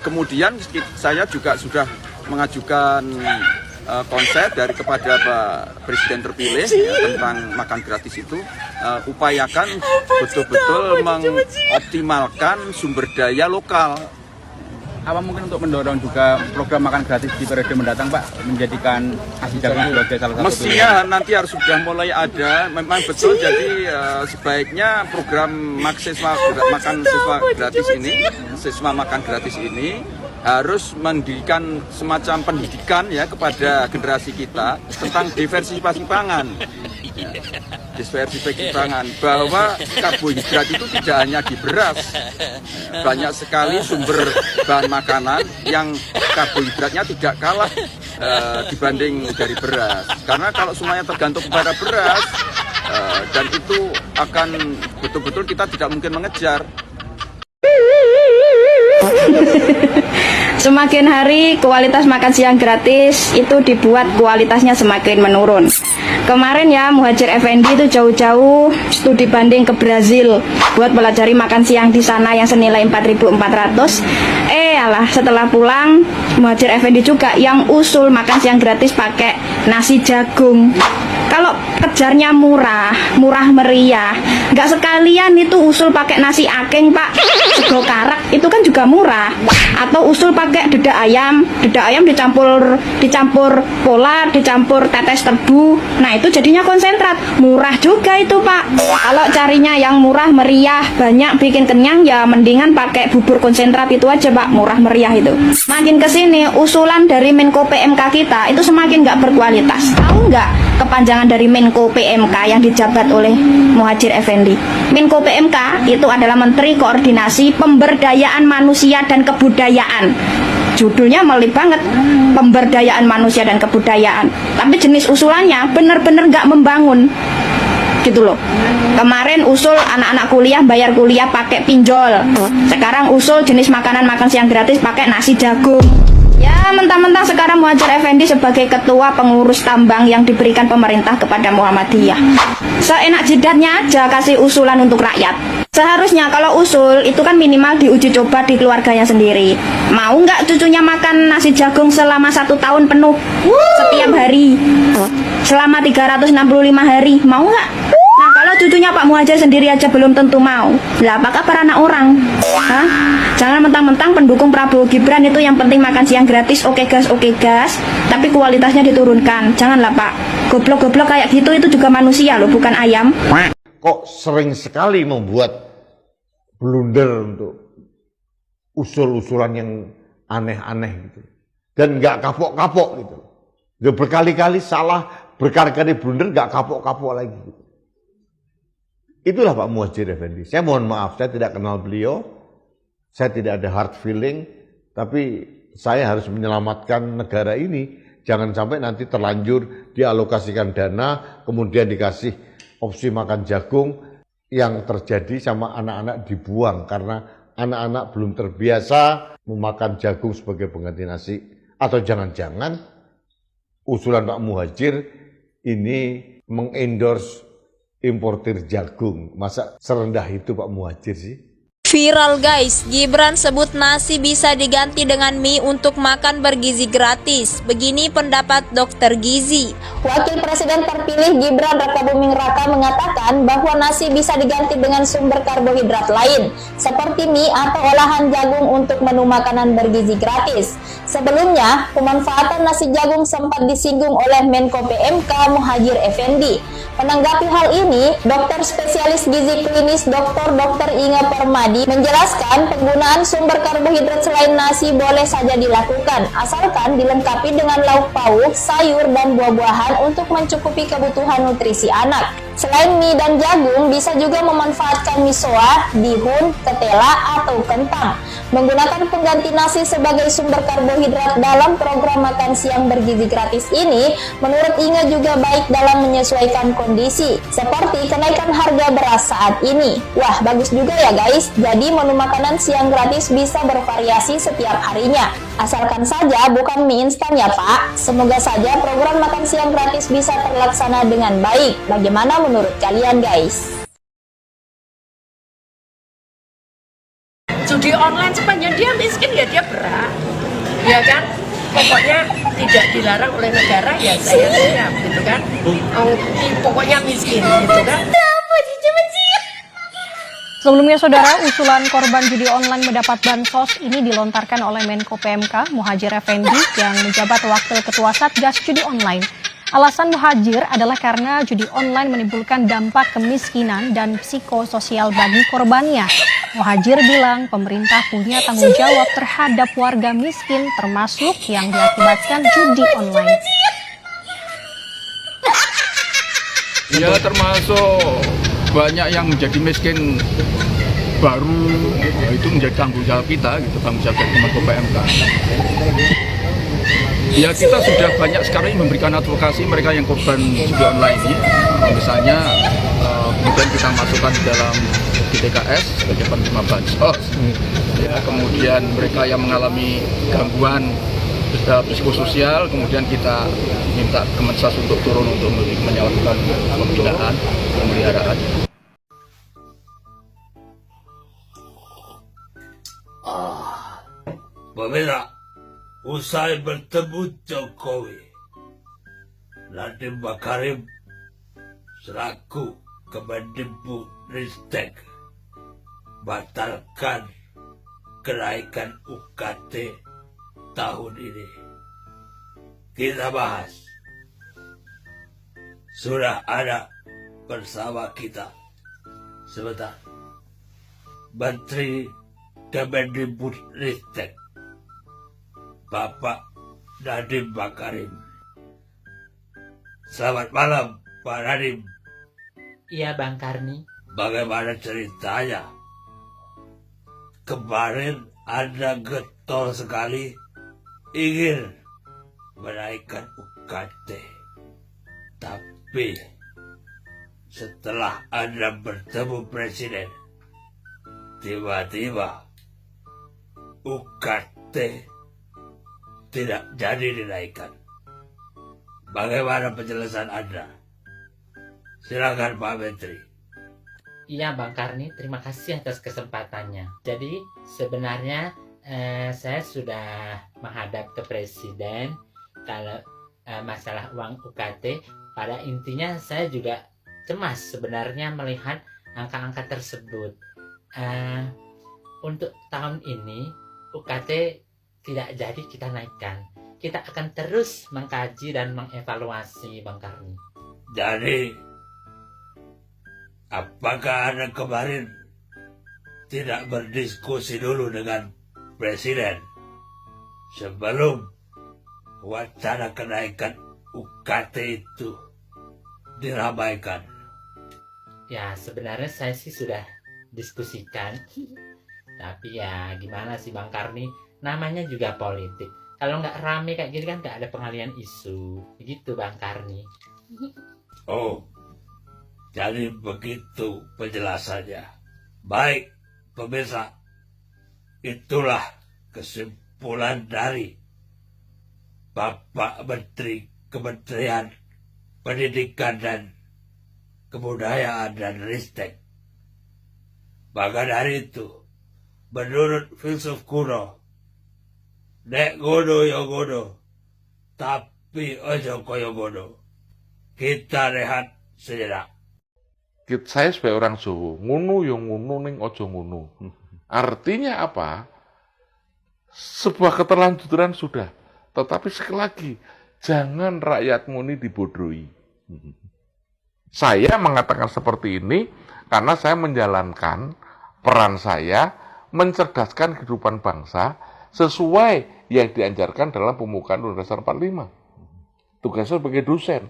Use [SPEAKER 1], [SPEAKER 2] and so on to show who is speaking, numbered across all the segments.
[SPEAKER 1] kemudian saya juga sudah mengajukan konsep kepada Pak Presiden terpilih tentang makan gratis itu, upayakan betul-betul mengoptimalkan sumber daya lokal.
[SPEAKER 2] Apa mungkin untuk mendorong juga program makan gratis di periode mendatang, Pak, menjadikan nasi jagung sebagai salah satu
[SPEAKER 1] mestinya nanti harus sudah mulai ada, memang betul. Jadi sebaiknya program siswa makan gratis ini harus mendirikan semacam pendidikan ya kepada generasi kita tentang diversifikasi pangan. Ya, diversifikasi pangan, bahwa karbohidrat itu tidak hanya di beras, banyak sekali sumber bahan makanan yang karbohidratnya tidak kalah dibanding dari beras. Karena kalau semuanya tergantung kepada beras, dan itu akan betul-betul kita tidak mungkin mengejar.
[SPEAKER 3] Semakin hari kualitas makan siang gratis itu dibuat kualitasnya semakin menurun. Kemarin ya Muhadjir Effendi itu jauh-jauh studi banding ke Brazil buat pelajari makan siang di sana yang senilai 4.400. Alah setelah pulang Muhadjir Effendi juga yang usul makan siang gratis pakai nasi jagung. Kalau kejarnya murah meriah, nggak sekalian itu usul pakai nasi aking, Pak, sego karak, itu kan juga murah. Atau usul pakai dedak ayam dicampur pola, dicampur tetes tebu. Nah itu jadinya konsentrat, murah juga itu, Pak. Kalau carinya yang murah meriah, banyak bikin kenyang, ya mendingan pakai bubur konsentrat itu aja, Pak, murah meriah itu. Makin kesini usulan dari Menko PMK kita itu semakin nggak berkualitas. Tahu nggak kepanjangan dari Menko PMK yang dijabat oleh Muhadjir Effendi? Menko PMK itu adalah Menteri Koordinasi Pemberdayaan Manusia dan Kebudayaan. Judulnya melip banget, pemberdayaan manusia dan kebudayaan. Tapi jenis usulannya bener-bener nggak membangun, gitu loh. Kemarin usul anak-anak kuliah bayar kuliah pakai pinjol. Sekarang usul jenis makanan makan siang gratis pakai nasi jagung. Ya mentang-mentang sekarang Muhadjir Effendi sebagai ketua pengurus tambang yang diberikan pemerintah kepada Muhammadiyah, seenak jidatnya aja kasih usulan untuk rakyat. Seharusnya kalau usul itu kan minimal diuji coba di keluarganya sendiri. Mau nggak cucunya makan nasi jagung selama 1 tahun penuh setiap hari selama 365 hari? Mau nggak? Nah kalau cucunya Pak Muhadjir sendiri aja belum tentu mau, lah apa kabar anak orang? Hah? Jangan mentang-mentang pendukung Prabowo Gibran itu yang penting makan siang gratis, oke gas, tapi kualitasnya diturunkan. Janganlah Pak, goblok-goblok kayak gitu itu juga manusia loh, bukan ayam.
[SPEAKER 4] Kok sering sekali membuat blunder untuk usul-usulan yang aneh-aneh gitu, dan nggak kapok-kapok gitu. Dia berkali-kali salah, berkali-kali blunder, nggak kapok-kapok lagi gitu. Itulah Pak Muhadjir Effendi. Saya mohon maaf, saya tidak kenal beliau, saya tidak ada hard feeling, tapi saya harus menyelamatkan negara ini. Jangan sampai nanti terlanjur dialokasikan dana, kemudian dikasih opsi makan jagung, yang terjadi sama anak-anak dibuang karena anak-anak belum terbiasa memakan jagung sebagai pengganti nasi. Atau jangan-jangan usulan Pak Muhadjir ini mengendorse importir jagung. Masa serendah itu Pak Muhadjir sih?
[SPEAKER 5] Viral guys, Gibran sebut nasi bisa diganti dengan mie untuk makan bergizi gratis. Begini pendapat dokter gizi.
[SPEAKER 6] Wakil Presiden terpilih Gibran Rakabuming Raka mengatakan bahwa nasi bisa diganti dengan sumber karbohidrat lain, seperti mie atau olahan jagung untuk menu makanan bergizi gratis. Sebelumnya, pemanfaatan nasi jagung sempat disinggung oleh Menko PMK Muhadjir Effendi. Menanggapi hal ini, dokter spesialis gizi klinis Dr. Inga Permadi menjelaskan penggunaan sumber karbohidrat selain nasi boleh saja dilakukan, asalkan dilengkapi dengan lauk pauk, sayur, dan buah-buahan untuk mencukupi kebutuhan nutrisi anak. Selain mie dan jagung, bisa juga memanfaatkan misoa, bihun, ketela, atau kentang. Menggunakan pengganti nasi sebagai sumber karbohidrat dalam program makan siang bergizi gratis ini, menurut Inga juga baik dalam menyesuaikan kondisi, seperti kenaikan harga beras saat ini. Wah, bagus juga ya guys, jadi menu makanan siang gratis bisa bervariasi setiap harinya. Asalkan saja bukan mie instan ya Pak. Semoga saja program makan siang gratis bisa terlaksana dengan baik. Bagaimana menurut kalian guys?
[SPEAKER 7] Judi judi online sepanjang dia miskin ya dia berhak, ya kan? Pokoknya tidak dilarang oleh negara ya saya siap gitu kan. Pokoknya miskin gitu kan.
[SPEAKER 8] Sebelumnya, saudara, usulan korban judi online mendapat bansos ini dilontarkan oleh Menko PMK Muhadjir Effendi yang menjabat Wakil Ketua Satgas Judi Online. Alasan Muhadjir adalah karena judi online menimbulkan dampak kemiskinan dan psikososial bagi korbannya. Muhadjir bilang pemerintah punya tanggung jawab terhadap warga miskin termasuk yang diakibatkan judi online.
[SPEAKER 2] Ya termasuk banyak yang menjadi miskin baru, ya itu menjadi tanggung jawab kita, gitu, tanggung jawab dari Menko PMK. Ya kita sudah banyak sekali memberikan advokasi mereka yang korban judi online ini. Misalnya kemudian kita masukkan di dalam DTKS sebagai penerima bansos. Ya, kemudian mereka yang mengalami gangguan psikososial, kemudian kita minta Kemensos untuk turun untuk melakukan pembinaan, pemeliharaan.
[SPEAKER 9] Pemirsa, usai bertemu Jokowi, Nadiem Makarim selaku Kemendikbudristek batalkan kenaikan UKT tahun ini. Kita bahas. Sudah ada bersama kita sebentar Menteri Kemendikbudristek Bapak Nadiem Makarim. Selamat malam Pak Nadiem.
[SPEAKER 10] Iya Bang Karni.
[SPEAKER 9] Bagaimana ceritanya? Kemarin Anda getol sekali ingin menaikkan UKT. Tapi setelah Anda bertemu Presiden, tiba-tiba UKT tidak jadi dinaikkan. Bagaimana penjelasan Anda? Silakan Pak Menteri.
[SPEAKER 10] Iya Bang Karni, terima kasih atas kesempatannya. Jadi sebenarnya saya sudah menghadap ke Presiden kalau masalah uang UKT. Pada intinya saya juga cemas sebenarnya melihat angka-angka tersebut. Untuk tahun ini UKT tidak jadi kita naikkan. Kita akan terus mengkaji dan mengevaluasi Bang Karni.
[SPEAKER 9] Jadi apakah Anda kemarin tidak berdiskusi dulu dengan Presiden sebelum wacana kenaikan UKT itu diramaikan?
[SPEAKER 10] Ya sebenarnya saya sih sudah diskusikan. Tapi ya gimana sih Bang Karni, namanya juga politik. Kalau nggak rame kayak gini kan nggak ada pengalian isu. Begitu Bang Karni.
[SPEAKER 9] Oh, jadi begitu penjelasannya. Baik, pemirsa, itulah kesimpulan dari Bapak Menteri Kementerian Pendidikan dan Kebudayaan dan Ristek. Maka dari itu, menurut filsuf kuno, nek godo ya godo, tapi ojo koyo godo. Kita rehat sejenak.
[SPEAKER 11] Saya sebagai orang Jawa, ngunu yang ngunu ning ojo ngunu. Artinya apa? Sebuah keterlanjuran sudah. Tetapi sekali lagi, jangan rakyatmu ini dibodohi. Saya mengatakan seperti ini karena saya menjalankan peran saya mencerdaskan kehidupan bangsa sesuai yang diajarkan dalam pembukaan Undang-Undang Dasar 45. Tugasnya sebagai dosen.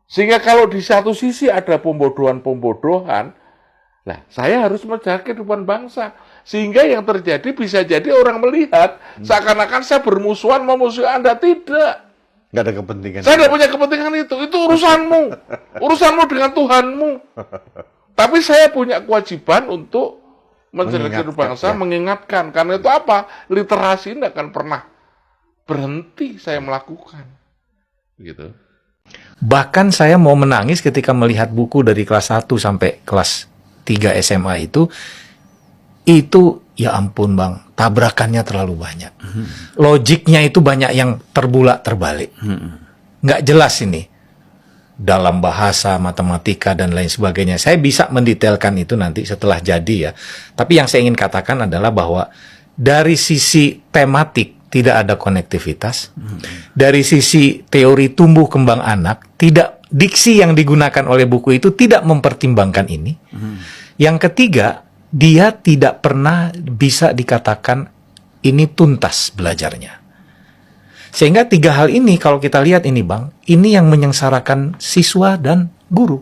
[SPEAKER 11] Sehingga kalau di satu sisi ada pembodohan-pembodohan, nah saya harus menjaga kehidupan bangsa. Sehingga yang terjadi bisa jadi orang melihat seakan-akan saya bermusuhan memusuhi Anda. Tidak.
[SPEAKER 4] Nggak ada kepentingan.
[SPEAKER 11] Saya tidak punya kepentingan itu. Itu urusanmu. Urusanmu dengan Tuhanmu. Tapi saya punya kewajiban untuk menjaga kehidupan bangsa, mengingatkan. Karena itu apa? Literasi tidak akan pernah berhenti saya melakukan. Gitu.
[SPEAKER 12] Bahkan saya mau menangis ketika melihat buku dari kelas 1 sampai kelas 3 SMA itu ya ampun Bang, tabrakannya terlalu banyak. Logiknya itu banyak yang terbalik. Nggak jelas ini. Dalam bahasa, matematika, dan lain sebagainya. Saya bisa mendetailkan itu nanti setelah jadi ya. Tapi yang saya ingin katakan adalah bahwa dari sisi tematik tidak ada konektivitas. Dari sisi teori tumbuh kembang anak, diksi yang digunakan oleh buku itu tidak mempertimbangkan ini. Yang ketiga, dia tidak pernah bisa dikatakan ini tuntas belajarnya. Sehingga 3 hal ini kalau kita lihat ini Bang, ini yang menyengsarakan siswa dan guru.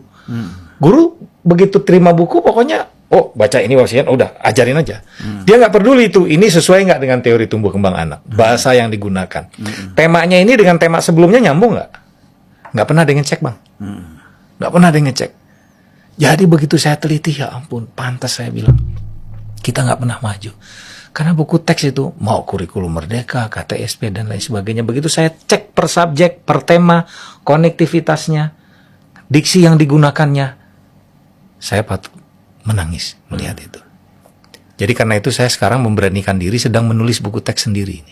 [SPEAKER 12] Guru begitu terima buku pokoknya, oh baca ini wasiat, udah ajarin aja. Dia nggak peduli itu, ini sesuai nggak dengan teori tumbuh kembang anak, bahasa yang digunakan. Temanya ini dengan tema sebelumnya nyambung nggak? Nggak pernah ada yang ngecek Bang. Nggak pernah ada yang ngecek. Jadi begitu saya teliti, ya ampun, pantas saya bilang, kita nggak pernah maju. Karena buku teks itu, mau kurikulum merdeka, KTSP, dan lain sebagainya. Begitu saya cek per subjek, per tema, konektivitasnya, diksi yang digunakannya, saya patut menangis melihat itu. Jadi karena itu saya sekarang memberanikan diri sedang menulis buku teks sendiri.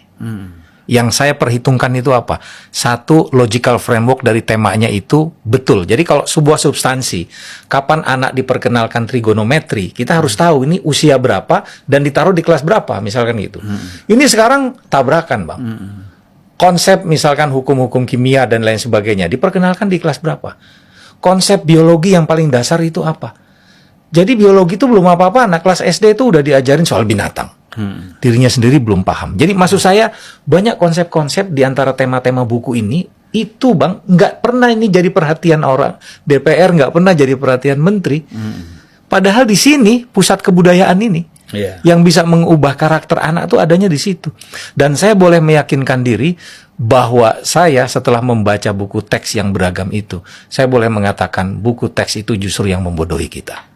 [SPEAKER 12] Yang saya perhitungkan itu apa? Satu, logical framework dari temanya itu betul. Jadi kalau sebuah substansi, kapan anak diperkenalkan trigonometri, kita harus tahu ini usia berapa dan ditaruh di kelas berapa, misalkan gitu. Ini sekarang tabrakan Bang. Konsep misalkan hukum-hukum kimia dan lain sebagainya, diperkenalkan di kelas berapa? Konsep biologi yang paling dasar itu apa? Jadi biologi itu belum apa-apa, anak kelas SD itu udah diajarin soal binatang. Dirinya sendiri belum paham. Jadi maksud saya banyak konsep-konsep di antara tema-tema buku ini itu Bang nggak pernah ini jadi perhatian orang DPR, nggak pernah jadi perhatian menteri. Padahal di sini pusat kebudayaan ini yang bisa mengubah karakter anak itu adanya di situ. Dan saya boleh meyakinkan diri bahwa saya setelah membaca buku teks yang beragam itu, saya boleh mengatakan buku teks itu justru yang membodohi kita.